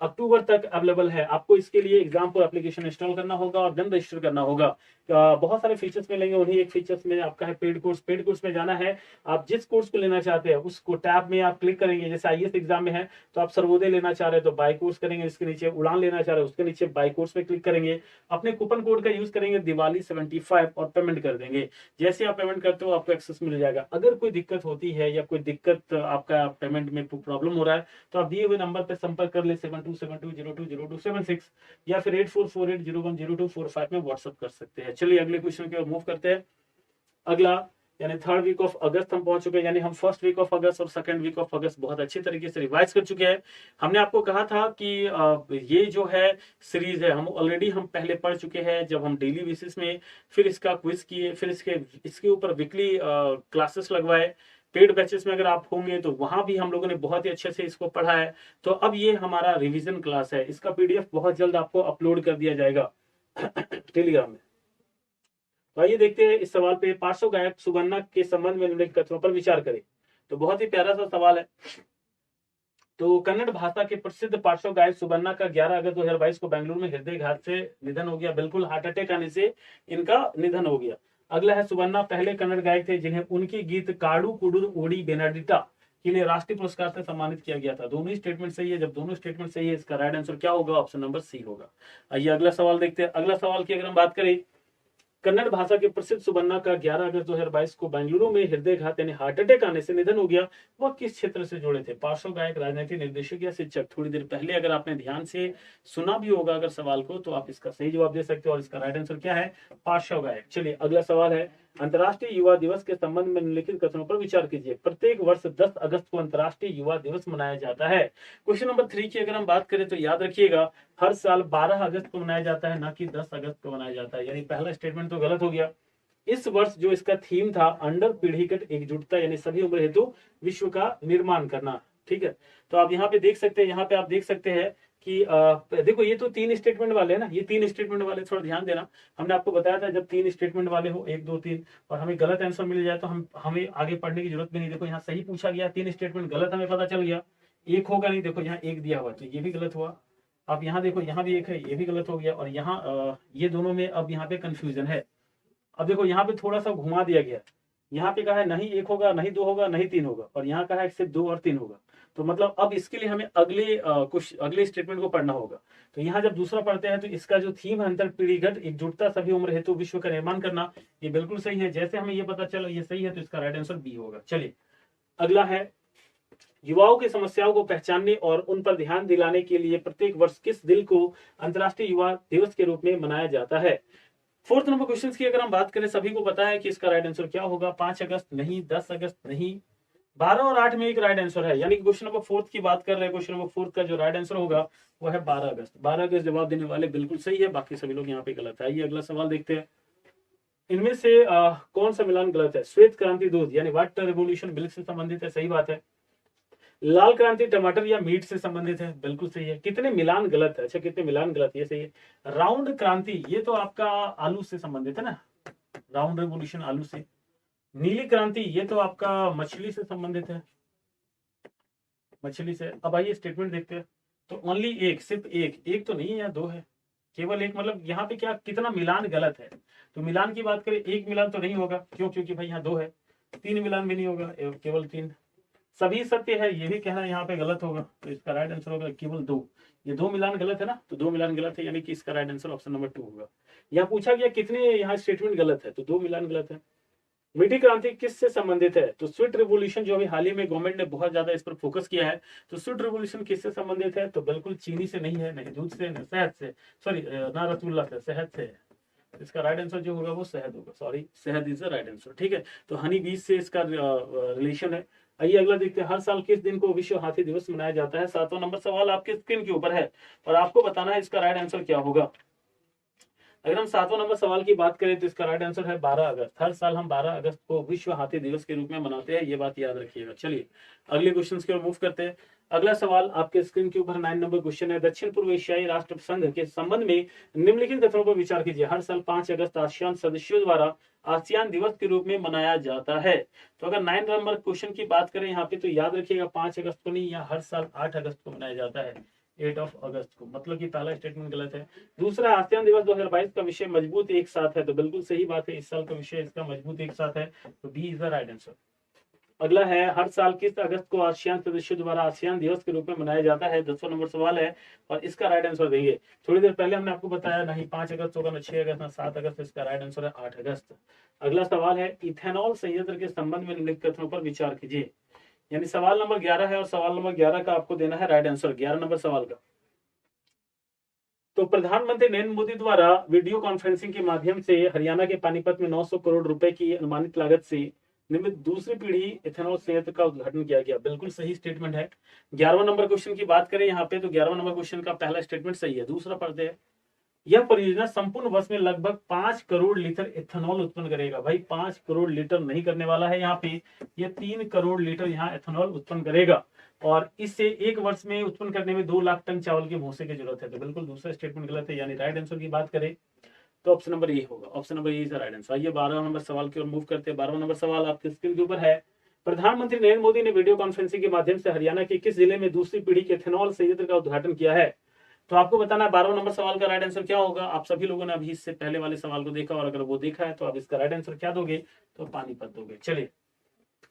अक्टूबर तक अवेलेबल है। आपको इसके लिए एग्जाम्पल एप्लीकेशन इंस्टॉल करना होगा और देन रजिस्टर करना होगा। बहुत सारे फीचर्स मिलेंगे, उन्हीं एक फीचर्स में आपका है पेड कोर्स। पेड कोर्स में जाना है, आप जिस कोर्स को लेना चाहते हैं उसको टैब में आप क्लिक करेंगे। जैसे आईएएस एग्जाम में है तो आप सर्वोदय लेना चाह रहे हैं तो बाय कोर्स करेंगे, इसके नीचे उड़ान लेना चाह रहे हैं उसके नीचे बाय कोर्स में क्लिक करेंगे। अपने कूपन कोड का यूज करेंगे दिवाली 75 और पेमेंट कर देंगे। जैसे आप पेमेंट करते हो आपको एक्सेस मिल जाएगा। अगर कोई दिक्कत होती है या कोई दिक्कत आपका पेमेंट में प्रॉब्लम हो रहा है तो आप दिए हुए नंबर पर संपर्क कर ले 7272020276 या फिर 8448010245 में व्हाट्सएप कर सकते हैं। चलिए अगले क्वेश्चन की ओर मूव करते हैं। अगला यानी थर्ड वीक ऑफ अगस्त हम पहुंच चुके हैं, यानी हम फर्स्ट वीक ऑफ अगस्त और सेकंड वीक ऑफ अगस्त बहुत अच्छी तरीके से रिवाइज कर चुके हैं। हमने आपको कहा था कि ये जो है सीरीज है हम ऑलरेडी हम पहले पढ़ चुके हैं जब हम डेली बेसिस में फिर इसका क्विज किए, फिर इसके ऊपर वीकली क्लासेस लगवाए। पेड बैचेस में अगर आप होंगे तो वहां भी हम लोगों ने बहुत ही अच्छे से इसको पढ़ा है। तो अब ये हमारा रिवीजन क्लास है, इसका पीडीएफ बहुत जल्द आपको अपलोड कर दिया जाएगा टेलीग्राम में। तो आइए देखते हैं इस सवाल पे। पार्श्व गायक सुगन्ना के संबंध में निम्नलिखित कथनों पर विचार करें। तो बहुत ही प्यारा सा सवाल है। तो कन्नड़ भाषा के प्रसिद्ध पार्श्व गायक सुगन्ना का 11 अगस्त 2022 को बेंगलुरु में हृदय घात से निधन हो गया। बिल्कुल हार्ट अटैक आने से इनका निधन हो गया। अगला है, सुगन्ना पहले कन्नड़ गायक थे जिन्हें उनके गीत काडू कुडुर ओडी बेनाडिटा के लिए राष्ट्रीय पुरस्कार से सम्मानित किया गया था। दोनों ही स्टेटमेंट सही है। जब दोनों स्टेटमेंट सही है इसका राइट आंसर क्या होगा? ऑप्शन नंबर सी होगा। आइए अगला सवाल देखते हैं। अगला सवाल की अगर हम बात करें, कन्नड़ भाषा के प्रसिद्ध सुबन्ना का 11 अगस्त 2022 को बेंगलुरु में हृदयघात यानी हार्ट अटैक आने से निधन हो गया। वह किस क्षेत्र से जुड़े थे? पार्श्व गायक, राजनीतिक निर्देशक या शिक्षक? थोड़ी देर पहले अगर आपने ध्यान से सुना भी होगा अगर सवाल को तो आप इसका सही जवाब दे सकते हो और इसका राइट आंसर क्या है? पार्श्व गायक। चलिए अगला सवाल है, अंतर्राष्ट्रीय युवा दिवस के संबंध में निम्नलिखित कथनों पर विचार कीजिए। प्रत्येक वर्ष 10 अगस्त को अंतर्राष्ट्रीय युवा दिवस मनाया जाता है। क्वेश्चन नंबर 3 की अगर हम बात करें तो याद रखिएगा हर साल 12 अगस्त को मनाया जाता है, ना कि 10 अगस्त को मनाया जाता है। यानी पहला स्टेटमेंट तो गलत हो गया। इस वर्ष जो इसका थीम था अंडर पीढ़ीगत एकजुटता यानी सभी उम्र हेतु विश्व का निर्माण करना। ठीक है, तो आप यहाँ पे देख सकते हैं, यहाँ पे आप देख सकते हैं कि देखो ये तो 3 स्टेटमेंट वाले हैं ना, ये 3 स्टेटमेंट वाले, थोड़ा ध्यान देना। हमने आपको बताया था जब 3 स्टेटमेंट वाले हो 1 2 3 और हमें गलत आंसर मिल जाए तो हमें आगे पढ़ने की जरूरत भी नहीं। देखो यहाँ सही पूछा गया, 3 स्टेटमेंट गलत हमें पता चल गया। एक होगा नहीं, देखो यहाँ 1 दिया हुआ तो ये भी गलत हुआ। अब यहाँ देखो यहाँ भी 1 है, ये भी गलत हो गया। और यहाँ ये दोनों में अब यहाँ पे कंफ्यूजन है। अब देखो यहाँ पे थोड़ा सा घुमा दिया गया। यहाँ पे कहा है नहीं 1 होगा, नहीं 2 होगा, नहीं 3 होगा, और यहाँ कहा है सिर्फ 2 और 3 होगा। तो मतलब अब इसके लिए हमें कुछ अगले स्टेटमेंट को पढ़ना होगा। तो यहाँ जब दूसरा पढ़ते हैं तो इसका जो थीम है अंतर पीढ़ीगत एकजुटता सभी उम्र हेतु विश्व का निर्माण करना, ये बिल्कुल सही है। जैसे हमें ये पता चला ये सही है तो इसका राइट आंसर बी होगा। चलिए अगला है, युवाओं की समस्याओं को पहचानने और उन पर ध्यान दिलाने के लिए प्रत्येक वर्ष किस दिन को अंतर्राष्ट्रीय युवा दिवस के रूप में मनाया जाता है? 4th नंबर क्वेश्चन की अगर हम बात करें, सभी को पता है कि इसका राइट आंसर क्या होगा। 5 अगस्त नहीं, 10 अगस्त नहीं, 12 और 8 में एक राइट आंसर है। यानी क्वेश्चन नंबर 4th की बात कर रहे हैं। क्वेश्चन नंबर 4th का जो राइट आंसर होगा वो है 12 अगस्त। 12 अगस्त जवाब देने वाले बिल्कुल सही है, बाकी सभी लोग यहाँ पे गलत है। आइए अगला सवाल देखते हैं। इनमें से कौन सा मिलान गलत है? श्वेत क्रांति दूध यानी व्हाइट रेवोल्यूशन मिल्क से संबंधित है, सही बात है। लाल क्रांति टमाटर या मीट से संबंधित है, बिल्कुल सही है। कितने मिलान गलत है? अच्छा कितने मिलान गलत है, ये सही है। राउंड क्रांति ये तो आपका आलू से संबंधित है ना, राउंड रेवोल्यूशन आलू से। नीली क्रांति ये तो आपका मछली से संबंधित है, मछली से। अब आइए स्टेटमेंट देखते हैं। तो ओनली एक, सिर्फ एक तो नहीं है या 2 है, केवल एक। मतलब यहाँ पे क्या कितना मिलान गलत है? तो मिलान की बात करें 1 मिलान तो नहीं होगा, क्यों? क्योंकि भाई यहाँ 2 है। 3 मिलान भी नहीं होगा, केवल 3। सभी सत्य है ये भी कहना यहाँ पे गलत होगा, तो इसका राइट आंसर होगा केवल 2। ये 2 मिलान गलत है ना, तो 2 मिलान गलत है, यानी कि इसका राइट आंसर ऑप्शन नंबर 2 होगा। यहाँ पूछा गया कितने यहाँ स्टेटमेंट गलत है, तो 2 मिलान गलत है। मीठी क्रांति किससे संबंधित है? तो स्वीट रिवोल्यूशन जो अभी हाल ही में गवर्नमेंट ने बहुत ज्यादा इस पर फोकस किया है, तो स्वीट रिवोल्यूशन किससे संबंधित है? तो बिल्कुल चीनी से नहीं है, नहीं दूध से, न शहद से, सॉरी ना रसगुल्ला से, शहद से है। इसका राइट आंसर जो होगा वो शहद होगा, सॉरी शहद इज द राइट आंसर। ठीक है, तो हनी बीज से इसका रिलेशन है। आइए अगला देखते हैं, हर साल किस दिन को विश्व हाथी दिवस मनाया जाता है। 7वां नंबर सवाल आपके स्क्रीन के ऊपर है और आपको बताना है इसका राइट आंसर क्या होगा। अगर हम 7वां नंबर सवाल की बात करें तो इसका राइट आंसर है 12 अगस्त। हर साल हम 12 अगस्त को विश्व हाथी दिवस के रूप में मनाते हैं, ये बात याद रखिएगा। चलिए अगले क्वेश्चन की ओर मूव करते हैं। अगला सवाल आपके स्क्रीन के ऊपर 9 नंबर क्वेश्चन है, दक्षिण पूर्व एशियाई राष्ट्र संघ के संबंध में निम्नलिखित कथनों पर विचार कीजिए। हर साल 5 अगस्त आसियान सदस्यों द्वारा आसियान दिवस के रूप में मनाया जाता है। तो अगर 9 नंबर क्वेश्चन की बात करें यहाँ पे तो याद रखिएगा 5 अगस्त को नहीं, या हर साल 8 अगस्त को मनाया जाता है, 8 अगस्त को। मतलब कि पहला स्टेटमेंट गलत है। दूसरा, आसियान दिवस 2022 का विषय मजबूत एक साथ है, तो बिल्कुल सही बात है, इस साल का विषय इसका मजबूत एक साथ है, तो B is the right answer. अगला है, हर साल किस अगस्त को आसियान सदस्यों द्वारा आसियान दिवस के रूप में मनाया जाता है। 10वां नंबर सवाल है और इसका राइट आंसर देंगे। थोड़ी देर पहले हमने आपको बताया नहीं 5 अगस्त होगा, ना 6 अगस्त, ना 7 अगस्त, इसका राइट आंसर है 8 अगस्त। अगला सवाल है, इथेनॉल संयंत्र के संबंध में निम्नलिखित कथनों पर विचार कीजिए। यानी सवाल नंबर 11 है और सवाल नंबर 11 का आपको देना है राइट आंसर, 11 नंबर सवाल का। तो प्रधानमंत्री नरेंद्र मोदी द्वारा वीडियो कॉन्फ्रेंसिंग के माध्यम से हरियाणा के पानीपत में 900 करोड़ रुपए की अनुमानित लागत से निर्मित दूसरी पीढ़ी इथेनॉल संयंत्र का उद्घाटन किया गया। बिल्कुल सही स्टेटमेंट है। 11वां नंबर क्वेश्चन की बात करें यहाँ पे तो 11वां नंबर क्वेश्चन का पहला स्टेटमेंट सही है। दूसरा पढ़ते हैं, यह परियोजना संपूर्ण वर्ष में लगभग 5 करोड़ लीटर इथेनॉल उत्पन्न करेगा। भाई 5 करोड़ लीटर नहीं करने वाला है यहाँ पे, यह 3 करोड़ लीटर यहाँ इथेनॉल उत्पन्न करेगा और इससे एक वर्ष में उत्पन्न करने में 2 लाख टन चावल के भूसे की जरूरत है। तो बिल्कुल दूसरा स्टेटमेंट गलत है, यानी राइट आंसर की बात करें तो ऑप्शन नंबर ए होगा। Option number A is the right answer. आइए 12वां नंबर सवाल की ओर मूव करते हैं। 12वां नंबर सवाल आपके स्क्रीन के ऊपर है, प्रधानमंत्री नरेंद्र मोदी ने वीडियो कॉन्फ्रेंसिंग के माध्यम से हरियाणा के किस जिले में दूसरी पीढ़ी के इथेनॉल संयंत्र का उद्घाटन किया है। तो आपको बताना है 12वां नंबर सवाल का राइट आंसर क्या होगा। आप सभी लोगों ने अभी इससे पहले वाले सवाल को देखा और अगर वो देखा है तो आप इसका राइट आंसर क्या दोगे, तो पानीपत दोगे। चलिए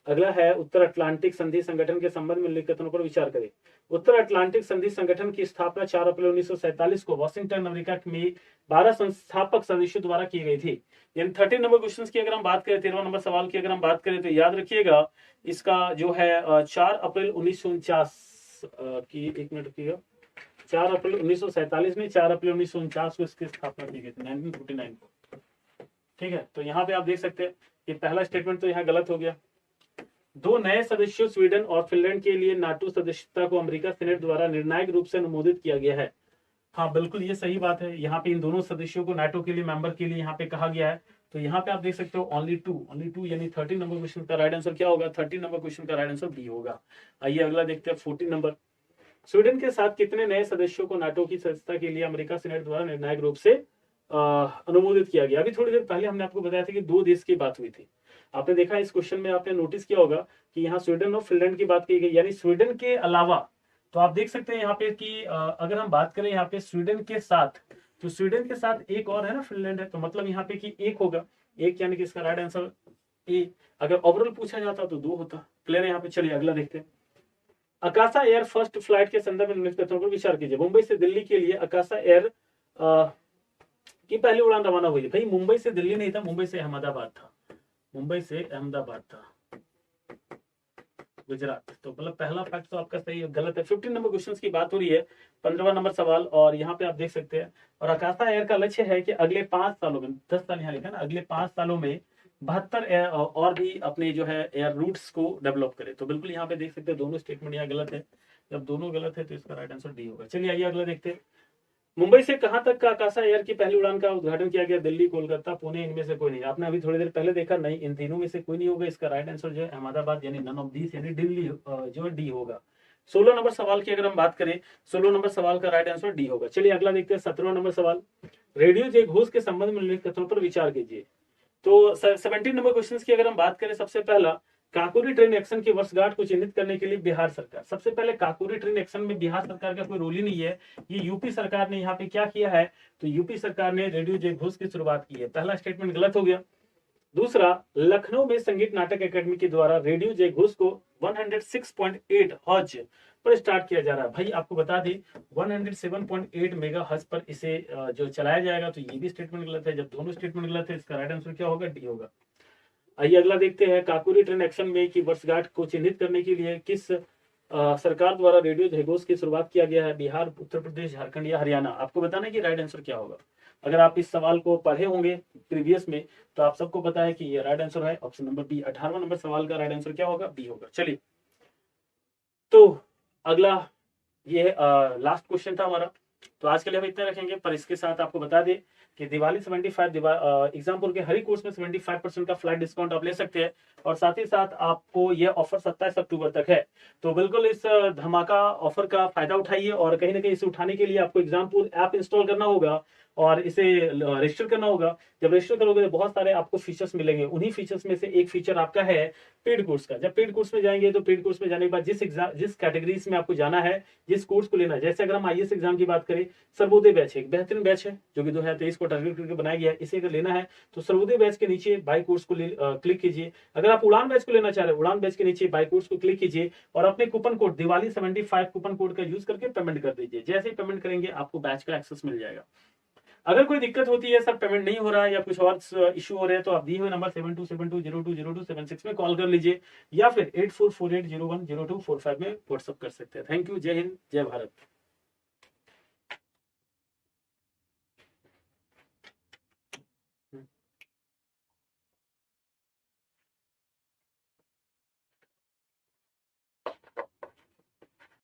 अगला है, उत्तर अटलांटिक संधि संगठन के संबंध में निम्नलिखित कथनों पर विचार करें। उत्तर अटलांटिक संधि संगठन की स्थापना 4 अप्रैल 1947 को वॉशिंगटन अमेरिका में 12 संस्थापक सदस्यों द्वारा की गई थी। यानी 13 नंबर क्वेश्चन की अगर हम बात करें, 13वां नंबर सवाल की अगर हम बात करें तो याद रखिएगा इसका जो है 4 अप्रैल 1949 की, एक मिनट रखिएगा, 4 अप्रैल 1947 में 4 अप्रैल 1949 को इसकी स्थापना की गई थी, 1949 को। ठीक है, तो यहाँ पे आप देख सकते हैं कि पहला स्टेटमेंट तो यहाँ गलत हो गया। 2 नए सदस्यों स्वीडन और फिनलैंड के लिए नाटो सदस्यता को अमेरिका सीनेट द्वारा निर्णायक रूप से अनुमोदित किया गया है। हाँ बिल्कुल ये सही बात है, यहाँ पे इन दोनों सदस्यों को नाटो के लिए मेंबर के लिए यहाँ पे कहा गया है। तो यहाँ पे आप देख सकते हो ओनली टू, यानी 13 नंबर क्वेश्चन का राइट आंसर क्या होगा, 13 नंबर क्वेश्चन का राइट आंसर बी होगा। आइए अगला देखते हैं 14 नंबर, स्वीडन के साथ कितने नए सदस्यों को नाटो की सदस्यता के लिए अमेरिका सीनेट द्वारा निर्णायक रूप से अनुमोदित किया गया। अभी थोड़ी देर पहले हमने आपको बताया था कि 2 देश की बात हुई थी। आपने देखा इस क्वेश्चन में, आपने नोटिस किया होगा कि यहाँ स्वीडन और फिनलैंड की बात की गई, यानी स्वीडन के अलावा। तो आप देख सकते हैं यहाँ पे कि अगर हम बात करें यहाँ पे स्वीडन के साथ, तो स्वीडन के साथ एक और है ना, फिनलैंड है, तो मतलब यहाँ पे कि 1 होगा, 1 यानी कि इसका राइट आंसर ए। अगर ओवरऑल पूछा जाता तो 2 होता। क्लियर है यहाँ पे। चलिए अगला देखते हैं, अकाशा एयर फर्स्ट फ्लाइट के संदर्भ में निम्नलिखित कथनों पर विचार कीजिए। मुंबई से दिल्ली के लिए अकाशा एयर की पहली उड़ान रवाना हुई। भाई मुंबई से दिल्ली नहीं था, मुंबई से अहमदाबाद था, मुंबई से अहमदाबाद था, गुजरात। तो मतलब पहला फैक्ट तो आपका सही है, गलत है। 15 नंबर क्वेश्चन की बात हो रही है, 15वां नंबर सवाल, और यहाँ पे आप देख सकते हैं, और आकाशा एयर का लक्ष्य है कि अगले 5 सालों में, 10 साल यहाँ लिखा ना, अगले 5 सालों में 72 और भी अपने जो है एयर रूट्स को डेवलप करे। तो बिल्कुल यहाँ पे देख सकते हैं दोनों स्टेटमेंट यहाँ गलत है। जब दोनों गलत है तो इसका राइट आंसर डी होगा। चलिए आइए अगला देखते हैं, मुंबई से कहां तक का आकाशा एयर की पहली उड़ान का उद्घाटन किया गया। दिल्ली, कोलकाता, पुणे, इनमें से कोई नहीं। आपने अभी थोड़ी देर पहले देखा, नहीं इन तीनों में से कोई नहीं होगा। इसका राइट आंसर जो है अहमदाबाद, यानी नन ऑफ दीस, यानी दिल्ली जो है डी होगा। 16 नंबर सवाल की अगर हम बात करें, 16 नंबर सवाल का राइट आंसर डी होगा। चलिए अगला देखते हैं 17वां नंबर सवाल, रेडियो जे घोष के संबंध में निम्नलिखित कथनों पर विचार कीजिए। तो 17 नंबर क्वेश्चन की अगर हम बात करें, सबसे पहला, काकोरी ट्रेन एक्शन की वर्षगांठ को चिन्हित करने के लिए बिहार सरकार। सबसे पहले काकोरी ट्रेन एक्शन में बिहार सरकार का कोई रोल ही नहीं है, ये यूपी सरकार ने यहाँ पे क्या किया है, तो यूपी सरकार ने रेडियो जय घोष की शुरुआत की है। पहला स्टेटमेंट गलत हो गया। दूसरा, लखनऊ में संगीत नाटक अकादमी के द्वारा रेडियो जय घोष को 106.8 हर्ट्ज पर स्टार्ट किया जा रहा है। भाई आपको बता दें 107.8 मेगा हर्ट्ज पर इसे जो चलाया जाएगा। तो ये भी स्टेटमेंट गलत है। जब दोनों स्टेटमेंट गलत है, इसका राइट आंसर क्या होगा, डी होगा। आइए अगला देखते हैं, काकोरी ट्रेन एक्शन में की वर्षगांठ को चिन्हित करने के लिए किस सरकार द्वारा रेडियो जय घोष की शुरुआत किया गया है। बिहार, उत्तर प्रदेश, झारखंड या हरियाणा। आपको बताना है कि राइट आंसर क्या होगा। अगर आप इस सवाल को पढ़े होंगे प्रीवियस में, तो आप सबको पता है कि ये राइट आंसर है ऑप्शन नंबर बी। 18वां नंबर सवाल का राइट आंसर क्या होगा, बी होगा। चलिए तो अगला ये लास्ट क्वेश्चन था हमारा, तो आज के लिए हम इतना रखेंगे, पर इसके साथ आपको बता दें कि दिवाली 75 एग्जामपुर के हर एक कोर्स में 75% का फ्लैट डिस्काउंट आप ले सकते हैं, और साथ ही साथ आपको ये ऑफर 27 अक्टूबर तक है। तो बिल्कुल इस धमाका ऑफर का फायदा उठाइए, और कहीं ना कहीं इसे उठाने के लिए आपको एग्जामपुर ऐप इंस्टॉल करना होगा और इसे रजिस्टर करना होगा। जब रजिस्टर करोगे तो बहुत सारे आपको फीचर्स मिलेंगे, उन्हीं फीचर्स में से एक फीचर आपका है पेड कोर्स का। जब पेड कोर्स में जाएंगे तो पेड कोर्स में जाने के बाद जिस कैटेगरीज में आपको जाना है, जिस कोर्स को लेना है, जैसे अगर हम आईएएस एग्जाम की बात करें, सर्वोदय बैच एक बेहतरीन बैच है जो कि 2023 को टारगेट करके बनाया गया है। इसे अगर लेना है तो सर्वोदय बैच के नीचे बाय कोर्स को क्लिक कीजिए। अगर आप उड़ान बैच को लेना चाह रहे हैं, उड़ान बैच के नीचे बाय कोर्स को क्लिक कीजिए और अपने coupon code Diwali 75 coupon code का यूज करके पेमेंट कर दीजिए। जैसे ही पेमेंट करेंगे आपको बैच का एक्सेस मिल जाएगा। अगर कोई दिक्कत होती है, सर पेमेंट नहीं हो रहा है या कुछ और इशू हो रहे हैं, तो आप दिए हुए नंबर 7272020276 में कॉल कर लीजिए, या फिर 8448010245 में व्हाट्सअप कर सकते हैं। Thank you. जय हिंद, जय भारत।